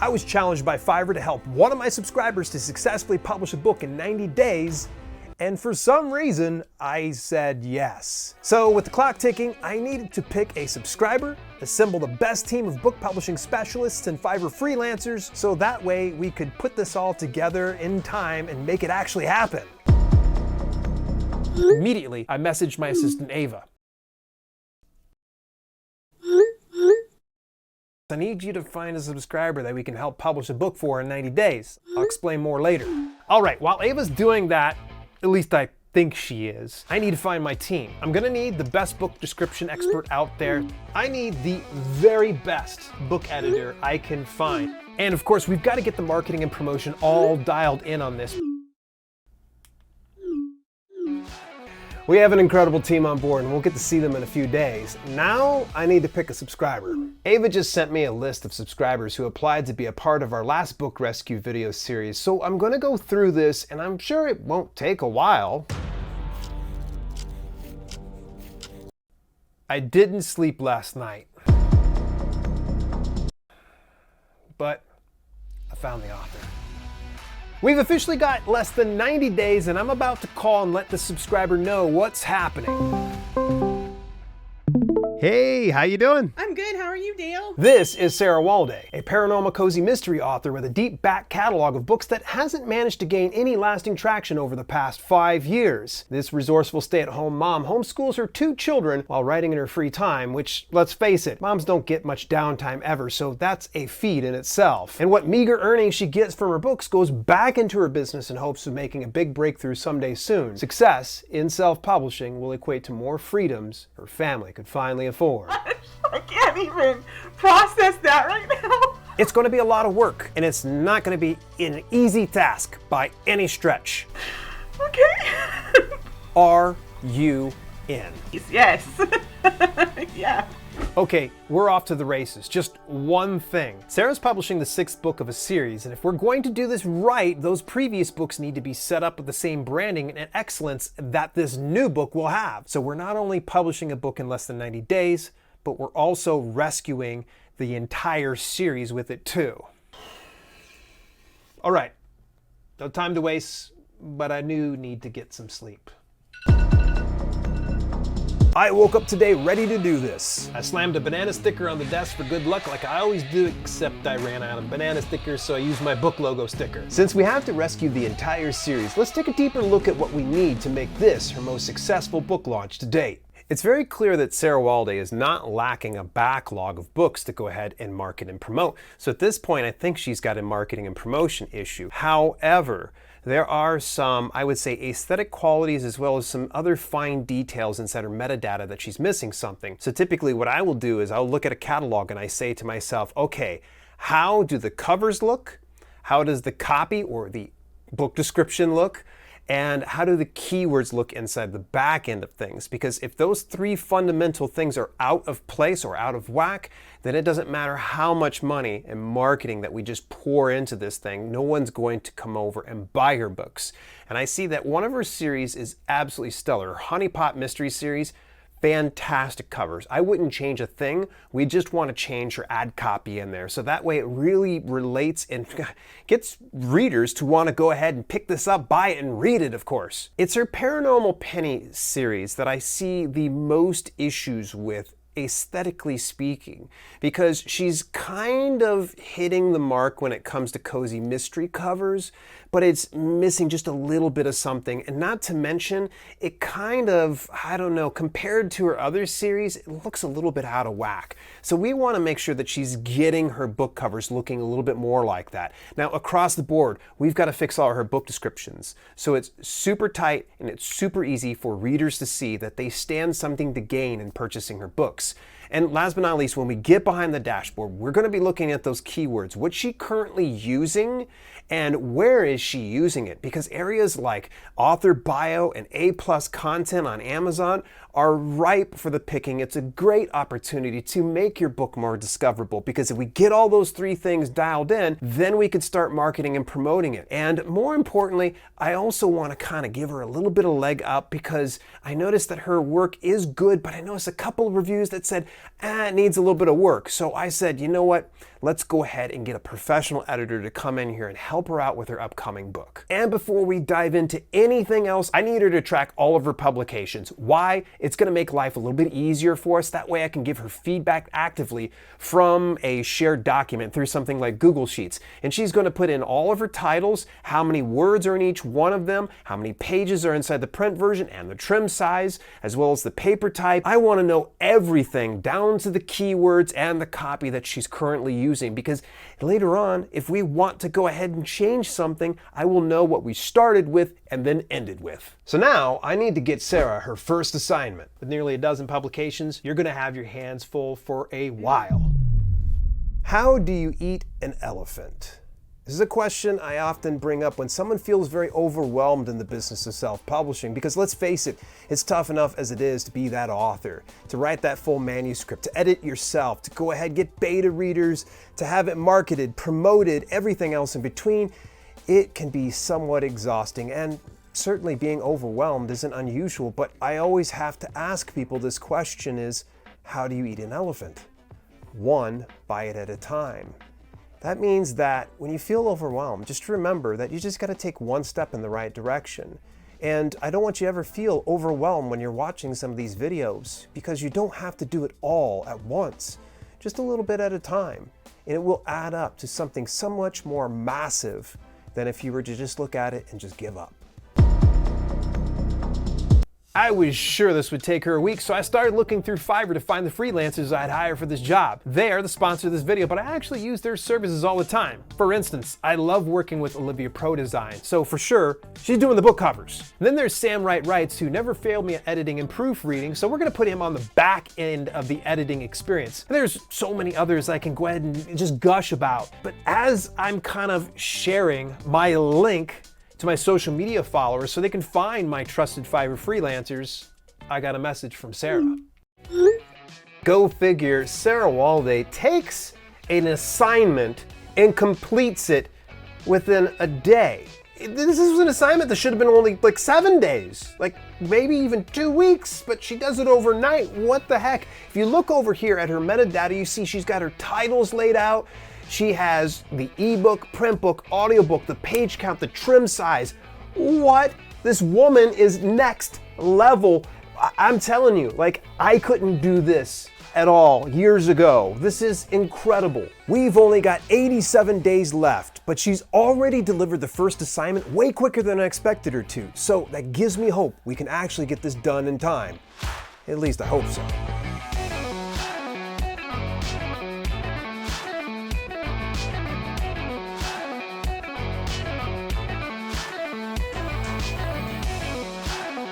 I was challenged by Fiverr to help one of my subscribers to successfully publish a book in 90 days, and for some reason, I said yes. So with the clock ticking, I needed to pick a subscriber, assemble the best team of book publishing specialists and Fiverr freelancers, so that way we could put this all together in time and make it actually happen. Immediately, I messaged my assistant Ava. I need you to find a subscriber that we can help publish a book for in 90 days. I'll explain more later. All right, while Ava's doing that, at least I think she is, I need to find my team. I'm gonna need the best book description expert out there. I need the very best book editor I can find. And of course, we've got to get the marketing and promotion all dialed in on this. We have an incredible team on board and we'll get to see them in a few days. Now I need to pick a subscriber. Ava just sent me a list of subscribers who applied to be a part of our last book rescue video series. So I'm going to go through this and I'm sure it won't take a while. I didn't sleep last night, but I found the author. We've officially got less than 90 days and I'm about to call and let the subscriber know what's happening. Hey, how you doing? I'm good, how are you, Dale? This is Sarah Walday, a paranormal cozy mystery author with a deep back catalog of books that hasn't managed to gain any lasting traction over the past 5 years. This resourceful stay-at-home mom homeschools her 2 children while writing in her free time, which, let's face it, moms don't get much downtime ever, so that's a feat in itself. And what meager earnings she gets from her books goes back into her business in hopes of making a big breakthrough someday soon. Success in self-publishing will equate to more freedoms her family could finally afford. I can't even process that right now. It's going to be a lot of work, and it's not going to be an easy task by any stretch. Okay. Are you in? Yes. Yeah. Okay, we're off to the races. Just one thing. Sarah's publishing the 6th book of a series, and if we're going to do this right, those previous books need to be set up with the same branding and excellence that this new book will have. So we're not only publishing a book in less than 90 days, but we're also rescuing the entire series with it too. All right, no time to waste, but I do need to get some sleep. I woke up today ready to do this. I slammed a banana sticker on the desk for good luck like I always do, except I ran out of banana stickers, so I used my book logo sticker. Since we have to rescue the entire series, let's take a deeper look at what we need to make this her most successful book launch to date. It's very clear that Sarah Walday is not lacking a backlog of books to go ahead and market and promote. So at this point, I think she's got a marketing and promotion issue. However, there are some, I would say, aesthetic qualities as well as some other fine details inside her metadata that she's missing something. So typically what I will do is I'll look at a catalog and I say to myself, okay, how do the covers look? How does the copy or the book description look? And how do the keywords look inside the back end of things? Because if those 3 fundamental things are out of place or out of whack, then it doesn't matter how much money and marketing that we just pour into this thing, no one's going to come over and buy her books. And I see that one of her series is absolutely stellar. Her Honey Pot Mystery series, fantastic covers. I wouldn't change a thing. We just want to change her ad copy in there. So that way it really relates and gets readers to want to go ahead and pick this up, buy it, and read it, of course. It's her Paranormal Penny series that I see the most issues with, aesthetically speaking, because she's kind of hitting the mark when it comes to cozy mystery covers, but it's missing just a little bit of something. And not to mention, it kind of, I don't know, compared to her other series, it looks a little bit out of whack. So we want to make sure that she's getting her book covers looking a little bit more like that. Now, across the board, we've got to fix all her book descriptions. So it's super tight and it's super easy for readers to see that they stand something to gain in purchasing her books. And last but not least, when we get behind the dashboard, we're going to be looking at those keywords. What's she currently using and where is she using it? Because areas like author bio and A+ content on Amazon are ripe for the picking. It's a great opportunity to make your book more discoverable, because if we get all those 3 things dialed in, then we could start marketing and promoting it. And more importantly, I also want to kind of give her a little bit of leg up, because I noticed that her work is good, but I noticed a couple of reviews that said, it needs a little bit of work. So I said, you know what? let's go ahead and get a professional editor to come in here and help her out with her upcoming book. And before we dive into anything else, I need her to track all of her publications. Why? It's going to make life a little bit easier for us. That way I can give her feedback actively from a shared document through something like Google Sheets. And she's going to put in all of her titles, how many words are in each one of them, how many pages are inside the print version, and the trim size, as well as the paper type. I want to know everything down to the keywords and the copy that she's currently using, because later on, if we want to go ahead and change something, I will know what we started with and then ended with. So now I need to get Sarah her first assignment. With nearly a dozen publications, you're going to have your hands full for a while. How do you eat an elephant? This is a question I often bring up when someone feels very overwhelmed in the business of self-publishing, because let's face it, it's tough enough as it is to be that author, to write that full manuscript, to edit yourself, to go ahead, get beta readers, to have it marketed, promoted, everything else in between. It can be somewhat exhausting, and certainly being overwhelmed isn't unusual, but I always have to ask people this question is, how do you eat an elephant? One bite at a time. That means that when you feel overwhelmed, just remember that you just got to take one step in the right direction. And I don't want you to ever feel overwhelmed when you're watching some of these videos, because you don't have to do it all at once, just a little bit at a time. And it will add up to something so much more massive than if you were to just look at it and just give up. I was sure this would take her a week, so I started looking through Fiverr to find the freelancers I'd hire for this job. They are the sponsor of this video, but I actually use their services all the time. For instance, I love working with Olivia Pro Design, so for sure, she's doing the book covers. And then there's Sam Writes, who never failed me at editing and proofreading, so we're gonna put him on the back end of the editing experience. And there's so many others I can go ahead and just gush about. But as I'm kind of sharing my link to my social media followers so they can find my trusted Fiverr freelancers, I got a message from Sarah. Go figure, Sarah Walday takes an assignment and completes it within a day. This is an assignment that should have been only like 7 days, like maybe even 2 weeks, but she does it overnight. What the heck? If you look over here at her metadata, you see she's got her titles laid out. She has the ebook, print book, audiobook, the page count, the trim size. What? This woman is next level. I'm telling you, like, I couldn't do this at all years ago. This is incredible. We've only got 87 days left, but she's already delivered the first assignment way quicker than I expected her to. So that gives me hope we can actually get this done in time. At least I hope so.